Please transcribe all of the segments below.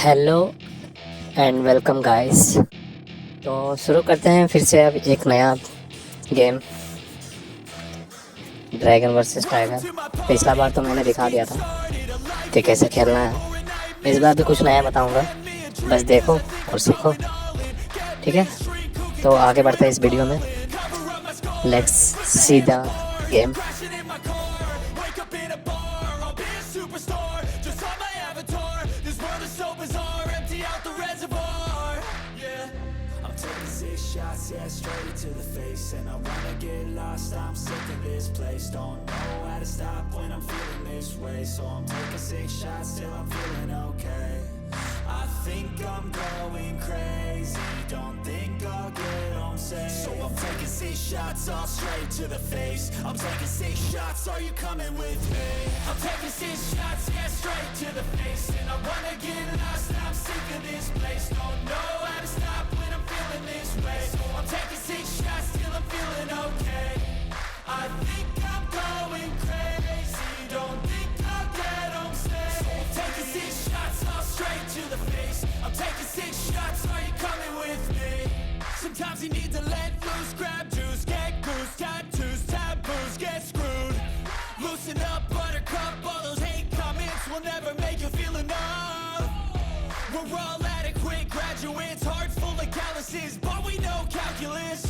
Hello and welcome guys. तो शुरू करते हैं फिर से अब एक नया गेम, ड्रैगन वर्सेस टाइगर। पिछला बार तो मैंने दिखा दिया था कि कैसे खेलना है। इस बार भी कुछ नया बताऊंगा, बस देखो और सीखो, ठीक है। तो आगे बढ़ते हैं इस वीडियो में। Let's see the game. Shots, yeah, straight to the face. And I wanna get lost, I'm sick of this place. Don't know how to stop when I'm feeling this way. So I'm taking 6 shots till I'm feeling okay. I think I'm going crazy, don't think I'll get home safe. So I'm taking 6 shots, all straight to the face. I'm taking 6 shots, are you coming with me? I'm taking 6 shots, yeah, straight to the face. And I wanna get lost, I'm sick of this place. Don't know how to stop when I'm feeling this way. So I'm taking 6 shots till I'm feeling okay. I think I'm going crazy, don't think I'll get home safe. So I'm taking 6 shots, all straight to the face. I'm taking 6 shots, are you coming with me? Sometimes you need to let loose, grab juice, get goose, tattoos, taboos, get screwed. Loosen up, buttercup, all those hate comments will never make you feel enough. We're all adequate graduates, hearts full of calluses, but we know calculus.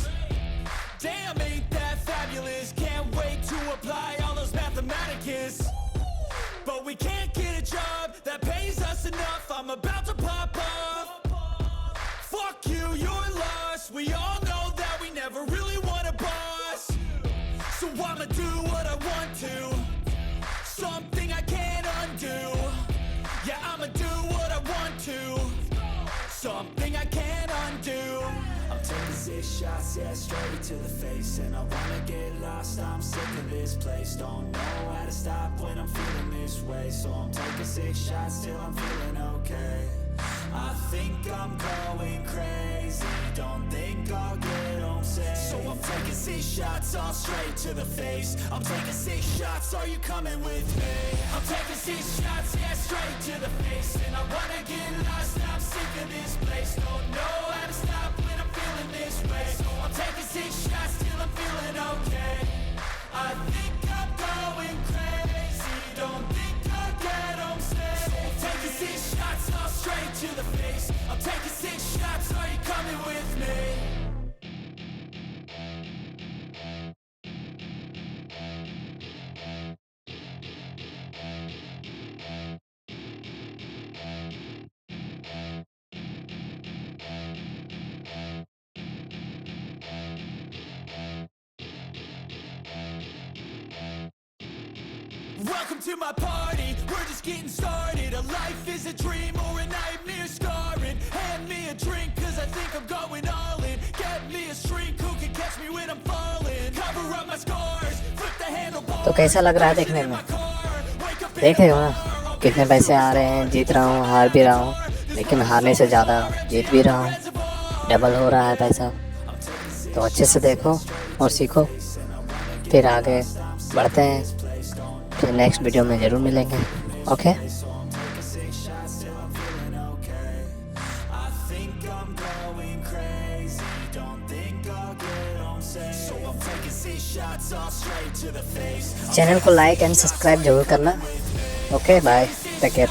Damn, ain't that fabulous? Can't wait to apply all those mathematicus. But we can't get a job that pays us enough. I'm about to pop off. Fuck you, you're lost. We all know that we never really want a boss. So I'ma do what I want to, something I can't undo. Yeah, I'ma do what I want to, something I can't undo. I'm taking 6 shots, yeah, straight to the face. And I wanna get lost, I'm sick of this place. Don't know how to stop when I'm feeling this way. So I'm taking 6 shots till I'm feeling okay. I think I'm going crazy, don't think I'll get home safe. So I'm taking 6 shots, all straight to the face. I'm taking 6 shots, are you coming with me? I'm taking 6 shots, yeah, straight to the face. And I wanna get lost, I'm sick of this place. Don't know how to stop when I'm feeling this way. So I'm taking 6 shots till I'm feeling okay. I think I'm going crazy, don't think I'll get home safe. So I'm taking 6 shots, all straight to the face. I'm taking 6 shots, are you coming with me? Welcome to my party, we're just getting started. A life is a dream or a nightmare scarring. Hand me a drink cause I think I'm going all in. Get me a shrink who can catch me when I'm falling. Cover up my scars, flip the handlebar. तो कैसा लग रहा है देखने में? देखे हो ना कितने पैसे आ रहे हैं। जीत रहा हूँ, हार भी रहा हूँ, लेकिन हारने से ज़्यादा जीत भी रहा हूँ। डबल हो रहा है पैसा। तो अच्छे से देखो और सीखो, फिर आगे बढ़ते हैं। फिर नेक्स्ट वीडियो में ज़रूर मिलेंगे। ओके। चैनल को लाइक एंड सब्सक्राइब जरूर करना। Okay, bye, take care.